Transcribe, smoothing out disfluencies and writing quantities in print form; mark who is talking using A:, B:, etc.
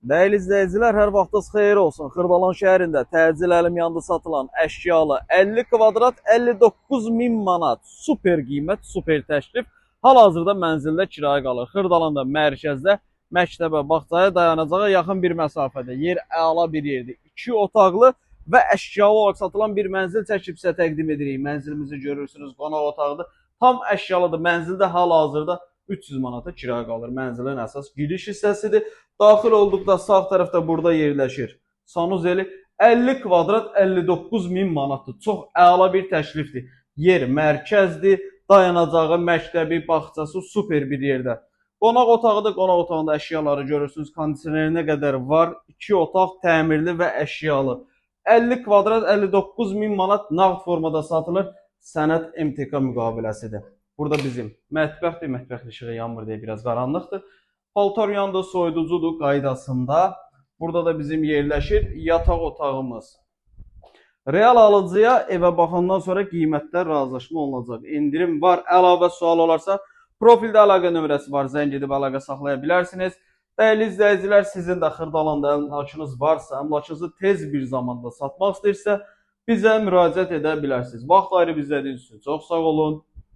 A: Dəyərli izləyicilər, hər vaxtınız xeyir olsun. Xırdalan şəhərində təcil əlim yanında satılan əşyalı 50 kvadrat 59 min manat super qiymət, super təklif hal-hazırda mənzildə kirayə qalır. Xırdalanda mərkəzdə məktəbə, bağçaya, dayanacağa yaxın bir məsafədə yer əla bir yerdir. 2 otaqlı və əşyalı olaraq satılan bir mənzil çəkib sizə təqdim edirik. Mənzilimizi görürsünüz, qonaq otağıdır. Tam əşyalıdır. Mənzildə hal-hazırda 300 manata kirayə qalır. Mənzilin əsas giriş hissəsidir. Daxil olduqda sağ tərəfdə burada yerləşir. Sanuzeli 50 kvadrat 59 min manatdır. Çox əla bir təklifdir. Yer mərkəzdir. Dayanacağı, məktəbi, bağçası super bir yerdə. Qonaq otağıdır. Qonaq otağında əşyaları görürsünüz. Kondisionerinə qədər var. 2 otaq təmirli və əşyalı. 50 kvadrat 59 min manat nağd formada satılır. Sənəd MTK müqaviləsidir. Burada bizim mətbəxdir. Mətbəx işığı yanmır deyə biraz qaranlıqdır. Paltar yanında soyuducudur qaydasında. Burada da bizim yerləşir yataq otağımız. Real alıcıya evə baxandan sonra qiymətlər razılaşma olunacaq. İndirim var. Əlavə sual olarsa profildə əlaqə nömrəsi var. Zəng edib əlaqə saxlaya bilərsiniz. Dəyərli izləyicilər, sizin də Xırdalanda əmlakınız varsa, əmlakınızı tez bir zamanda satmaq istəyirsə, bizə müraciət edə bilərsiniz. Vaxt ayırıb izlədiyiniz üçün çox sağ olun.